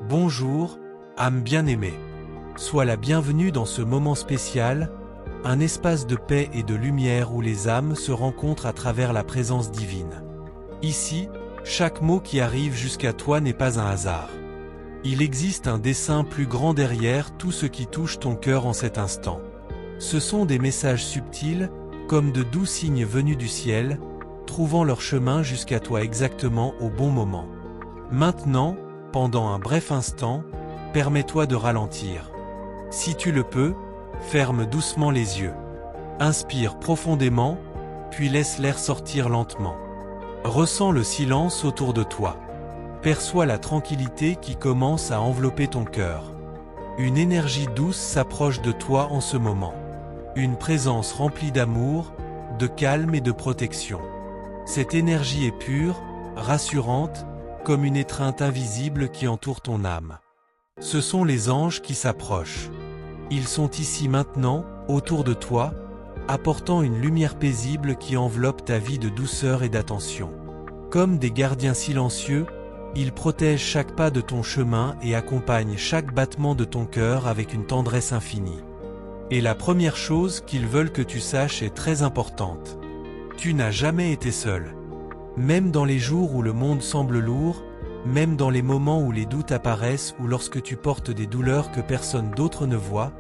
Bonjour, âme bien-aimée. Sois la bienvenue dans ce moment spécial, un espace de paix et de lumière où les âmes se rencontrent à travers la présence divine. Ici, chaque mot qui arrive jusqu'à toi n'est pas un hasard. Il existe un dessein plus grand derrière tout ce qui touche ton cœur en cet instant. Ce sont des messages subtils, comme de doux signes venus du ciel, trouvant leur chemin jusqu'à toi exactement au bon moment. Maintenant, pendant un bref instant, permets-toi de ralentir. Si tu le peux, ferme doucement les yeux. Inspire profondément, puis laisse l'air sortir lentement. Ressens le silence autour de toi. Perçois la tranquillité qui commence à envelopper ton cœur. Une énergie douce s'approche de toi en ce moment. Une présence remplie d'amour, de calme et de protection. Cette énergie est pure, rassurante, comme une étreinte invisible qui entoure ton âme. Ce sont les anges qui s'approchent. Ils sont ici maintenant, autour de toi, apportant une lumière paisible qui enveloppe ta vie de douceur et d'attention. Comme des gardiens silencieux, ils protègent chaque pas de ton chemin et accompagnent chaque battement de ton cœur avec une tendresse infinie. Et la première chose qu'ils veulent que tu saches est très importante. Tu n'as jamais été seul. Même dans les jours où le monde semble lourd, même dans les moments où les doutes apparaissent ou lorsque tu portes des douleurs que personne d'autre ne voit,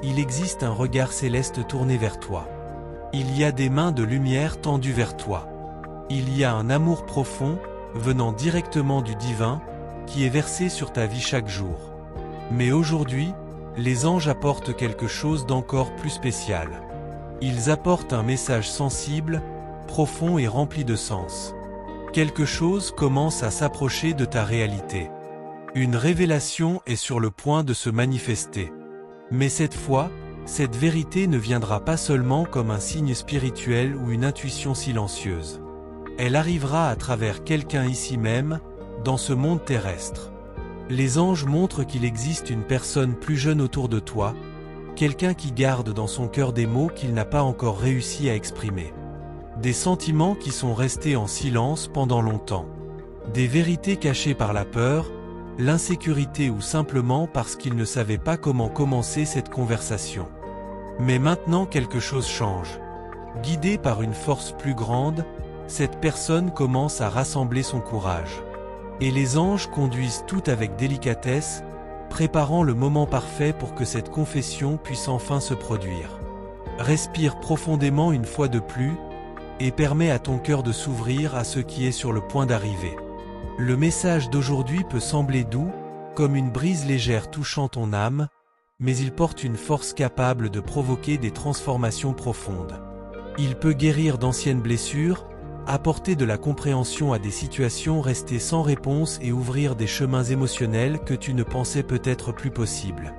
il existe un regard céleste tourné vers toi. Il y a des mains de lumière tendues vers toi. Il y a un amour profond, venant directement du divin, qui est versé sur ta vie chaque jour. Mais aujourd'hui, les anges apportent quelque chose d'encore plus spécial. Ils apportent un message sensible, profond et rempli de sens. Quelque chose commence à s'approcher de ta réalité. Une révélation est sur le point de se manifester. Mais cette fois, cette vérité ne viendra pas seulement comme un signe spirituel ou une intuition silencieuse. Elle arrivera à travers quelqu'un ici même, dans ce monde terrestre. Les anges montrent qu'il existe une personne plus jeune autour de toi, quelqu'un qui garde dans son cœur des mots qu'il n'a pas encore réussi à exprimer. Des sentiments qui sont restés en silence pendant longtemps. Des vérités cachées par la peur, l'insécurité ou simplement parce qu'il ne savait pas comment commencer cette conversation. Mais maintenant quelque chose change. Guidée par une force plus grande, cette personne commence à rassembler son courage. Et les anges conduisent tout avec délicatesse, préparant le moment parfait pour que cette confession puisse enfin se produire. Respire profondément une fois de plus, et permets à ton cœur de s'ouvrir à ce qui est sur le point d'arriver. Le message d'aujourd'hui peut sembler doux, comme une brise légère touchant ton âme, mais il porte une force capable de provoquer des transformations profondes. Il peut guérir d'anciennes blessures, apporter de la compréhension à des situations restées sans réponse et ouvrir des chemins émotionnels que tu ne pensais peut-être plus possibles.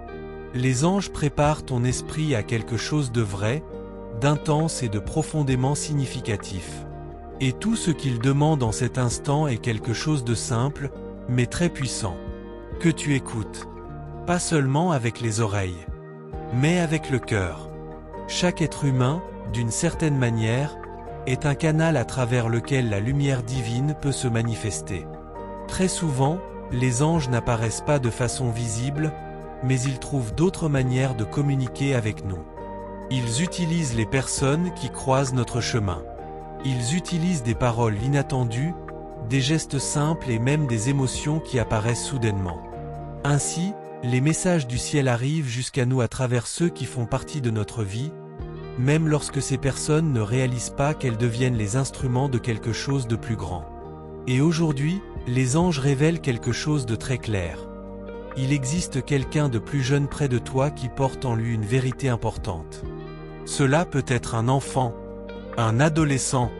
Les anges préparent ton esprit à quelque chose de vrai, d'intense et de profondément significatif. Et tout ce qu'ils demandent en cet instant est quelque chose de simple, mais très puissant. Que tu écoutes. Pas seulement avec les oreilles, mais avec le cœur. Chaque être humain, d'une certaine manière, est un canal à travers lequel la lumière divine peut se manifester. Très souvent, les anges n'apparaissent pas de façon visible, mais ils trouvent d'autres manières de communiquer avec nous. Ils utilisent les personnes qui croisent notre chemin. Ils utilisent des paroles inattendues, des gestes simples et même des émotions qui apparaissent soudainement. Ainsi, les messages du ciel arrivent jusqu'à nous à travers ceux qui font partie de notre vie, même lorsque ces personnes ne réalisent pas qu'elles deviennent les instruments de quelque chose de plus grand. Et aujourd'hui, les anges révèlent quelque chose de très clair. Il existe quelqu'un de plus jeune près de toi qui porte en lui une vérité importante. Cela peut être un enfant, un adolescent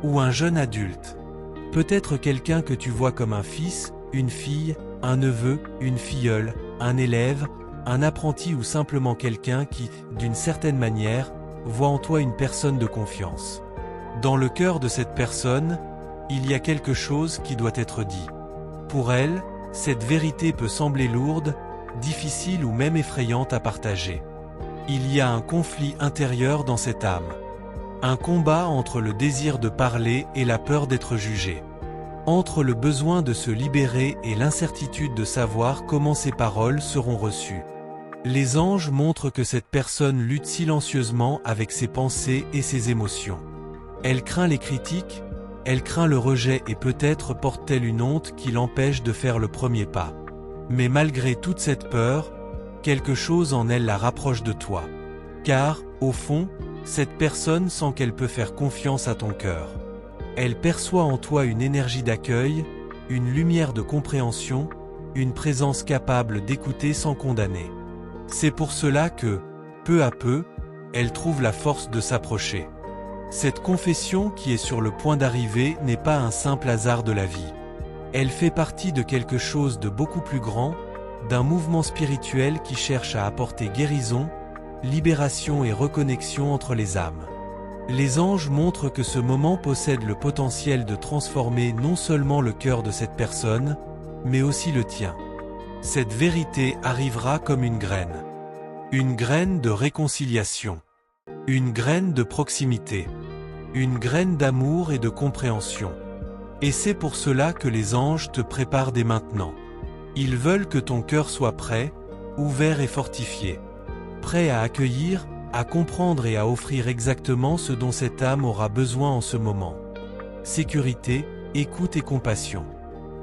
ou un jeune adulte. Peut-être quelqu'un que tu vois comme un fils, une fille, un neveu, une filleule, un élève, un apprenti ou simplement quelqu'un qui, d'une certaine manière, voit en toi une personne de confiance. Dans le cœur de cette personne, il y a quelque chose qui doit être dit. Pour elle, cette vérité peut sembler lourde, difficile ou même effrayante à partager. Il y a un conflit intérieur dans cette âme. Un combat entre le désir de parler et la peur d'être jugé. Entre le besoin de se libérer et l'incertitude de savoir comment ces paroles seront reçues. Les anges montrent que cette personne lutte silencieusement avec ses pensées et ses émotions. Elle craint les critiques, elle craint le rejet et peut-être porte-t-elle une honte qui l'empêche de faire le premier pas. Mais malgré toute cette peur, quelque chose en elle la rapproche de toi. Car, au fond, cette personne sent qu'elle peut faire confiance à ton cœur. Elle perçoit en toi une énergie d'accueil, une lumière de compréhension, une présence capable d'écouter sans condamner. C'est pour cela que, peu à peu, elle trouve la force de s'approcher. Cette confession qui est sur le point d'arriver n'est pas un simple hasard de la vie. Elle fait partie de quelque chose de beaucoup plus grand, d'un mouvement spirituel qui cherche à apporter guérison, libération et reconnexion entre les âmes. Les anges montrent que ce moment possède le potentiel de transformer non seulement le cœur de cette personne, mais aussi le tien. Cette vérité arrivera comme une graine de réconciliation, une graine de proximité, une graine d'amour et de compréhension. Et c'est pour cela que les anges te préparent dès maintenant. Ils veulent que ton cœur soit prêt, ouvert et fortifié, prêt à accueillir, à comprendre et à offrir exactement ce dont cette âme aura besoin en ce moment. Sécurité, écoute et compassion.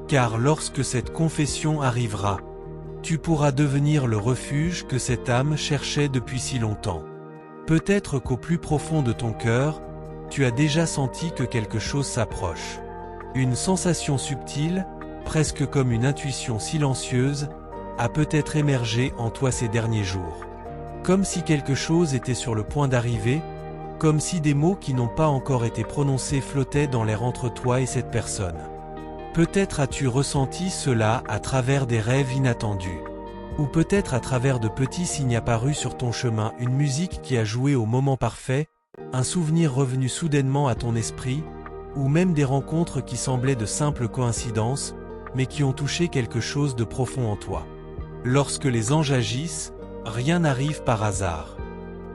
Car lorsque cette confession arrivera, tu pourras devenir le refuge que cette âme cherchait depuis si longtemps. Peut-être qu'au plus profond de ton cœur, tu as déjà senti que quelque chose s'approche. Une sensation subtile, presque comme une intuition silencieuse, a peut-être émergé en toi ces derniers jours. Comme si quelque chose était sur le point d'arriver, comme si des mots qui n'ont pas encore été prononcés flottaient dans l'air entre toi et cette personne. Peut-être as-tu ressenti cela à travers des rêves inattendus. Ou peut-être à travers de petits signes apparus sur ton chemin, une musique qui a joué au moment parfait, un souvenir revenu soudainement à ton esprit, ou même des rencontres qui semblaient de simples coïncidences, mais qui ont touché quelque chose de profond en toi. Lorsque les anges agissent, rien n'arrive par hasard.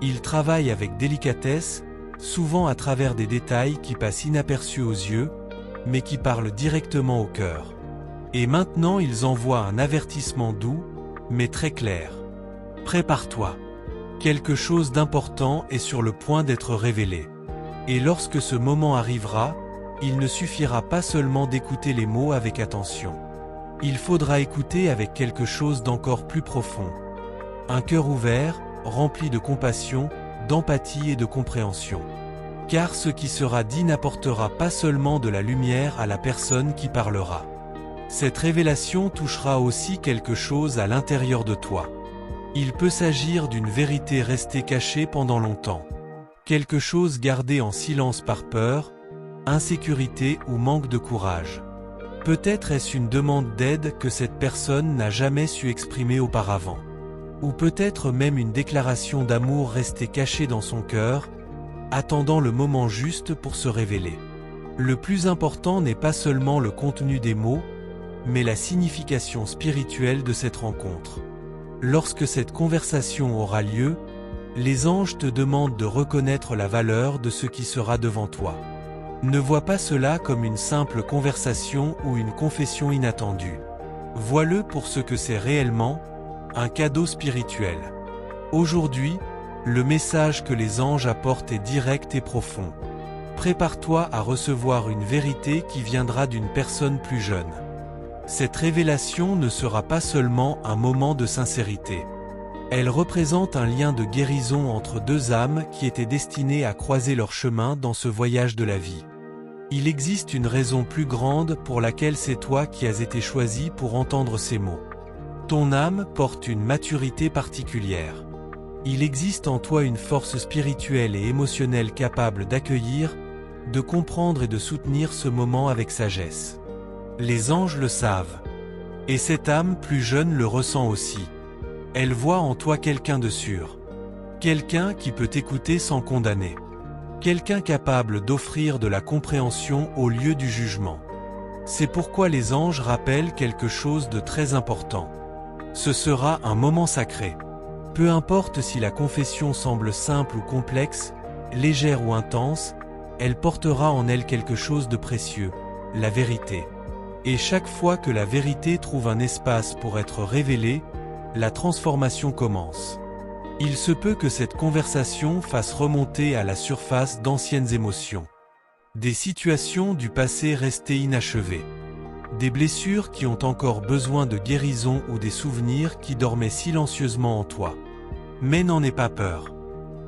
Ils travaillent avec délicatesse, souvent à travers des détails qui passent inaperçus aux yeux, mais qui parlent directement au cœur. Et maintenant ils envoient un avertissement doux, mais très clair. Prépare-toi. Quelque chose d'important est sur le point d'être révélé. Et lorsque ce moment arrivera, il ne suffira pas seulement d'écouter les mots avec attention. Il faudra écouter avec quelque chose d'encore plus profond. Un cœur ouvert, rempli de compassion, d'empathie et de compréhension. Car ce qui sera dit n'apportera pas seulement de la lumière à la personne qui parlera. Cette révélation touchera aussi quelque chose à l'intérieur de toi. Il peut s'agir d'une vérité restée cachée pendant longtemps. Quelque chose gardé en silence par peur, insécurité ou manque de courage. Peut-être est-ce une demande d'aide que cette personne n'a jamais su exprimer auparavant. Ou peut-être même une déclaration d'amour restée cachée dans son cœur, attendant le moment juste pour se révéler. Le plus important n'est pas seulement le contenu des mots, mais la signification spirituelle de cette rencontre. Lorsque cette conversation aura lieu, les anges te demandent de reconnaître la valeur de ce qui sera devant toi. Ne vois pas cela comme une simple conversation ou une confession inattendue. Vois-le pour ce que c'est réellement, un cadeau spirituel. Aujourd'hui, le message que les anges apportent est direct et profond. Prépare-toi à recevoir une vérité qui viendra d'une personne plus jeune. Cette révélation ne sera pas seulement un moment de sincérité. Elle représente un lien de guérison entre deux âmes qui étaient destinées à croiser leur chemin dans ce voyage de la vie. Il existe une raison plus grande pour laquelle c'est toi qui as été choisi pour entendre ces mots. Ton âme porte une maturité particulière. Il existe en toi une force spirituelle et émotionnelle capable d'accueillir, de comprendre et de soutenir ce moment avec sagesse. Les anges le savent. Et cette âme plus jeune le ressent aussi. Elle voit en toi quelqu'un de sûr. Quelqu'un qui peut t'écouter sans condamner. Quelqu'un capable d'offrir de la compréhension au lieu du jugement. C'est pourquoi les anges rappellent quelque chose de très important. Ce sera un moment sacré. Peu importe si la confession semble simple ou complexe, légère ou intense, elle portera en elle quelque chose de précieux, la vérité. Et chaque fois que la vérité trouve un espace pour être révélée, la transformation commence. Il se peut que cette conversation fasse remonter à la surface d'anciennes émotions. Des situations du passé restées inachevées. Des blessures qui ont encore besoin de guérison ou des souvenirs qui dormaient silencieusement en toi. Mais n'en aie pas peur.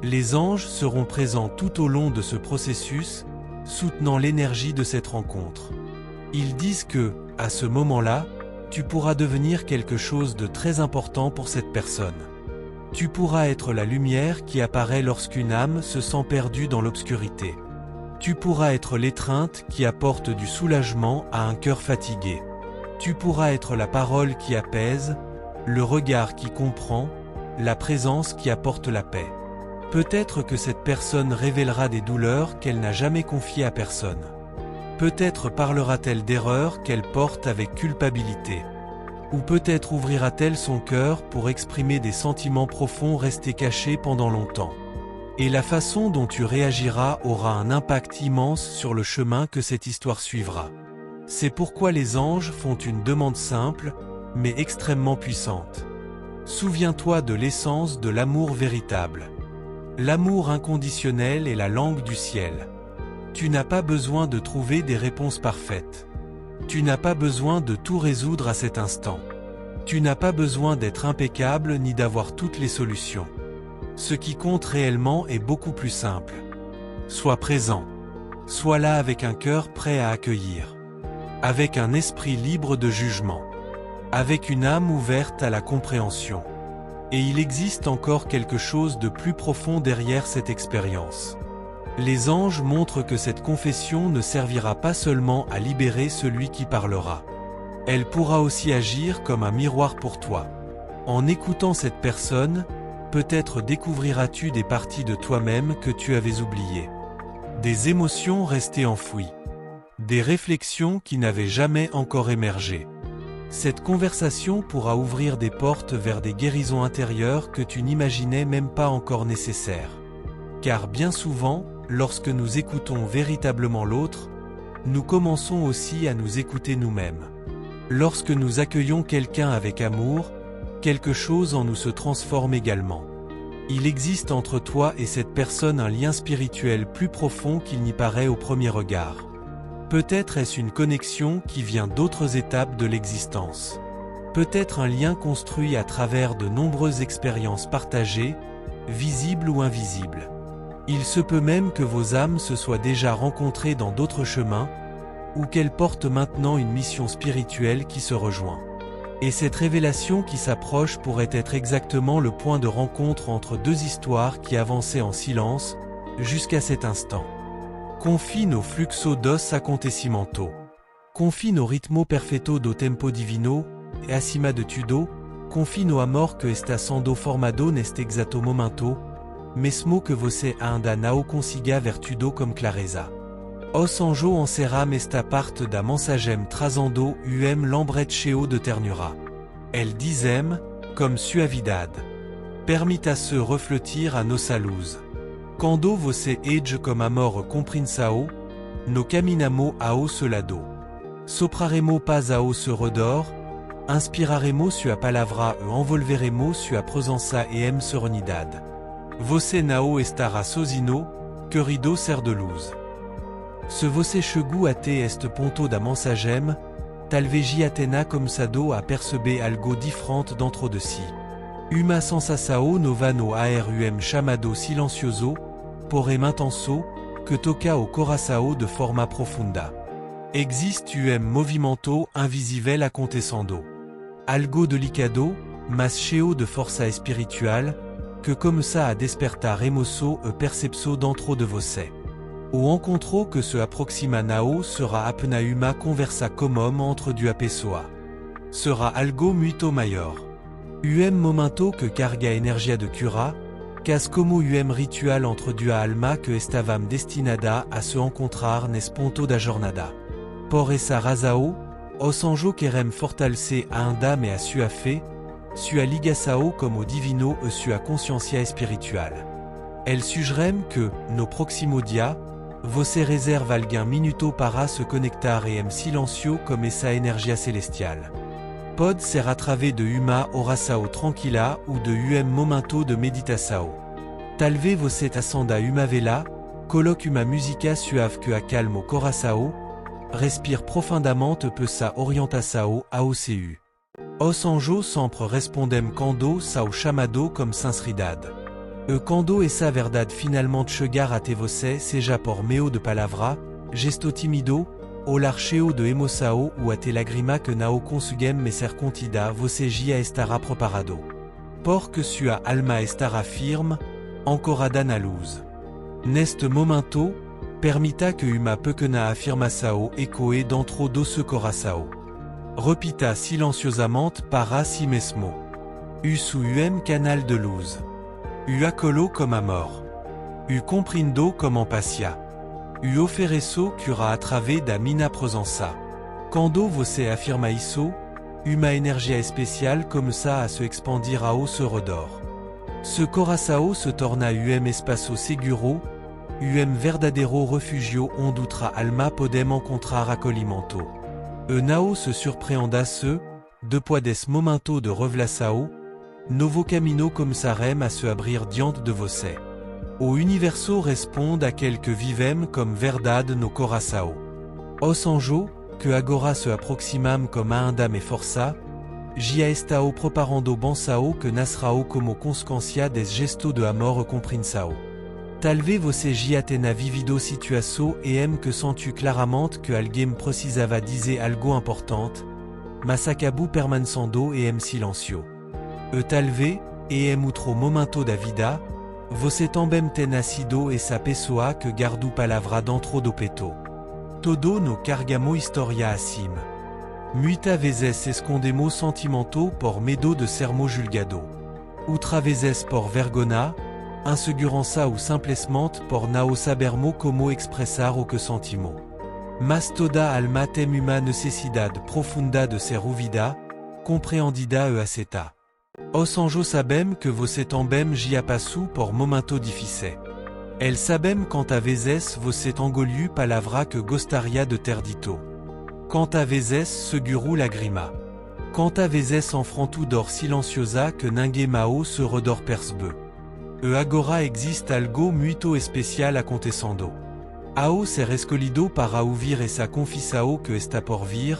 Les anges seront présents tout au long de ce processus, soutenant l'énergie de cette rencontre. Ils disent que, à ce moment-là, tu pourras devenir quelque chose de très important pour cette personne. Tu pourras être la lumière qui apparaît lorsqu'une âme se sent perdue dans l'obscurité. Tu pourras être l'étreinte qui apporte du soulagement à un cœur fatigué. Tu pourras être la parole qui apaise, le regard qui comprend, la présence qui apporte la paix. Peut-être que cette personne révélera des douleurs qu'elle n'a jamais confiées à personne. Peut-être parlera-t-elle d'erreurs qu'elle porte avec culpabilité. Ou peut-être ouvrira-t-elle son cœur pour exprimer des sentiments profonds restés cachés pendant longtemps. Et la façon dont tu réagiras aura un impact immense sur le chemin que cette histoire suivra. C'est pourquoi les anges font une demande simple, mais extrêmement puissante. Souviens-toi de l'essence de l'amour véritable. L'amour inconditionnel est la langue du ciel. Tu n'as pas besoin de trouver des réponses parfaites. Tu n'as pas besoin de tout résoudre à cet instant. Tu n'as pas besoin d'être impeccable ni d'avoir toutes les solutions. Ce qui compte réellement est beaucoup plus simple. Sois présent. Sois là avec un cœur prêt à accueillir. Avec un esprit libre de jugement. Avec une âme ouverte à la compréhension. Et il existe encore quelque chose de plus profond derrière cette expérience. Les anges montrent que cette confession ne servira pas seulement à libérer celui qui parlera. Elle pourra aussi agir comme un miroir pour toi. En écoutant cette personne, peut-être découvriras-tu des parties de toi-même que tu avais oubliées. Des émotions restées enfouies. Des réflexions qui n'avaient jamais encore émergé. Cette conversation pourra ouvrir des portes vers des guérisons intérieures que tu n'imaginais même pas encore nécessaires. Car bien souvent, lorsque nous écoutons véritablement l'autre, nous commençons aussi à nous écouter nous-mêmes. Lorsque nous accueillons quelqu'un avec amour, quelque chose en nous se transforme également. Il existe entre toi et cette personne un lien spirituel plus profond qu'il n'y paraît au premier regard. Peut-être est-ce une connexion qui vient d'autres étapes de l'existence. Peut-être un lien construit à travers de nombreuses expériences partagées, visibles ou invisibles. Il se peut même que vos âmes se soient déjà rencontrées dans d'autres chemins, ou qu'elles portent maintenant une mission spirituelle qui se rejoint. Et cette révélation qui s'approche pourrait être exactement le point de rencontre entre deux histoires qui avançaient en silence, jusqu'à cet instant. Confino fluxo dos acontecimento. Confino ritmo perfetto do tempo divino, e acima de tudo, confino amor que está sendo formado neste exato momento, mesmo que você ainda não consiga ver tudo com clareza. Os anjo encerram esta parte da mensagem trazendo l'embreccheo de ternura. Elle dizem, comme suavidade. Permita-se refletir a nossa luz. Quando você age comme amor comprinsao, no caminamo ao seu lado. Sopraremo pas ao seu redor, inspiraremo sua palavra e envolveremo sua presença e serenidade. Você não estará sozinho, querido ser de luz. Se você chegou até este ponto da mensagem, talvez atena começado a perceber algo diferente dentro de si. Uma sensação nova no ar chamado silencioso, porém intenso, que toca o coração de forma profunda. Existe movimento invisível acontecendo. Algo delicado, mas cheio de força espiritual, que começa a despertar emoção e percepção dentro de você. O encontro que se aproxima nao sera apena uma conversa comum entre duas pessoas. Sera algo muito maior. Momento que carga energia de cura, cas como ritual entre duas alma que estavam destinada a se encontrar nesse ponto da jornada. Por essa razão, os anjos querem fortalecer a andam e a sua fé, sua ligação como divino e sua consciência espiritual. Elles sugerem que, no próximo dia, Você réserve alguém minuto para se conectar em silencio comme essa energia celestial. Pode ser através de uma oração tranquila ou de momento de meditação. Talvez você acenda uma vela, coloque uma música suave que acalme o coração, respire profundamente pela orientação ao CU. Os anjos sempre respondem quando são chamados como sinceridade. E quando essa verdade finalmente chegar até você, seja por meio de palavra, gesto timido, olhar cheio de emoção ou até lágrima que não conseguem ser contida, você já estará preparado. Porque sua alma estará firme, ancorada na luz. Neste momento, permita que uma pequena afirmação ecoe dentro do seu coração. Repita silenciosamente para si mesmo. Sou canal de luz. Acolho como amor. Compreendo como empatia. Ofereço cura através da minha presença. Quando você afirma isso, uma energia especial começa a se expandir ao seu redor. Ce coração se torna espaço seguro, verdadeiro refugio onde outra alma pode encontrar acolhimento. Não se surpreenda se, depois desse momento de revelação, novo caminho começarem a se abrir diante de você. O universo responde àquele que vivem como verdade no coração. Os anjos, que agora se aproximam como andam e força, já estão preparando bênção que nascerá como consequência des gestos de amor e compreensão. Talvez você já tenha vivido situação que sentiu claramente que alguém precisava dizer algo importante, mas acabou permanecendo silêncio. E talvez, outro momento da vida, você também tenha sido essa pessoa que guardou palavra dentro do peito. Todo no cargamos história acima. Muitas vezes escondemos sentimentos por medo de sermos julgado. Outras vezes por vergonha, insegurança ou simplesmente por não sabermos como expressar o que sentimos. Mas toda alma tem uma necessidade profunda de ser ouvida, compreendida e aceita. Os anjos sabem que você também já passou por momentos difíceis. Eles sabem quantas vezes você engoliu palavras que gostaria de ter dito. Quantas vezes segurou lágrima. Quantas vezes enfrentou dor silenciosa que ninguém mau se redor percebe. E agora existe algo muito especial acontecendo. Ao ser escolhido para ouvir essa confissão que está por vir,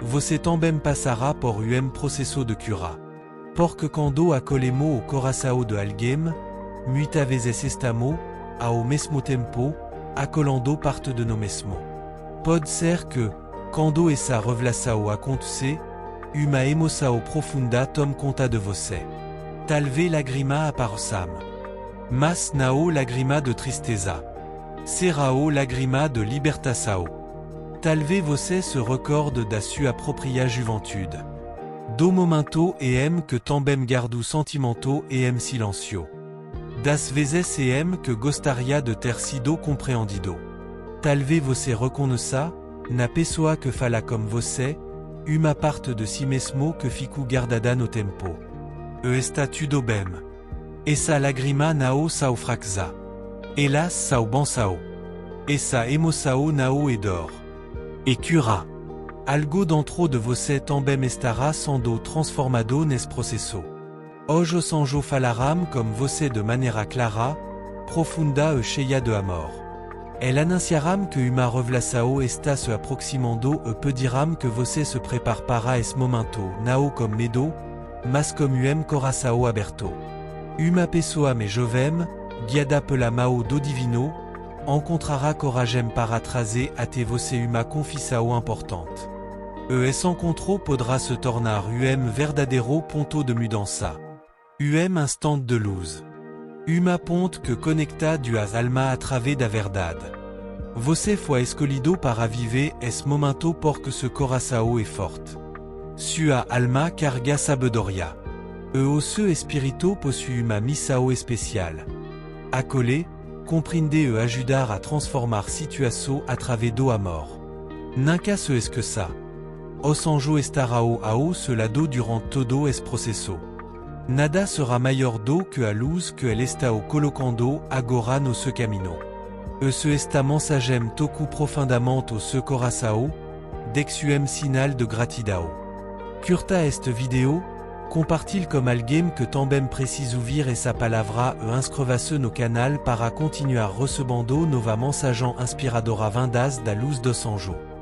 você também passará por processo de cura. Porque quando acolhemos o coração de alguém, muitas vezes estamos, ao mesmo tempo, acolhendo parte de nós mesmos. Pode ser que, quando essa revelação acontecer, uma emoção profunda tome conta de você. Talvez lágrima apareçam. Mas não lágrima de tristeza. Será lágrima de libertação. Talvez você se recorde da sua própria juventude. Do momento que também guardo sentimento silencio. Das vezes que gostaria de ter sido compreendido. Talvez você reconheça, na pessoa que fala como você, uma parte de si mesmo que ficou guardada no tempo. E está tudo bem. Essa lágrima não são fraqueza. Elas são bênção. Essa emoção não é dor. E cura. Algo dentro de você também estará sendo transformado nesse processo. Hoje os anjos falarão como você de maneira clara, profunda e cheia de amor. Eles anunciarão que uma revelação está se aproximando e pedirão que você se prepare para esse momento, não com medo, mas com coração aberto. Uma pessoa mais jovem, guiada pela mão do divino, encontrará coragem para trazer até você uma confissão importante. E esse encontro poderá se tornar verdadeiro ponto de mudança. Instant de luz. Uma ponte que conecta duas almas através da verdade. Você foi escolhido para viver esse momento porque seu coração é forte. Sua alma carga sabedoria. E o seu espírito possui uma missão especial. Acolher, compreender e ajudar a transformar situação através do amor. Nunca se esqueça. Os anjos estarão ao seu lado durante todo esse processo. Nada será maior do que a luz que ele está colocando agora no seu caminho. Se esta mensagem toku profundamente o seu coração, dexuem sinal de gratidão. Curta este vidéo, compartil comme alguém que também preciso ouvir essa palavra inscreva-se no canal para continuar recebendo nova mensagem inspiradora vindas da luz do Sanjo.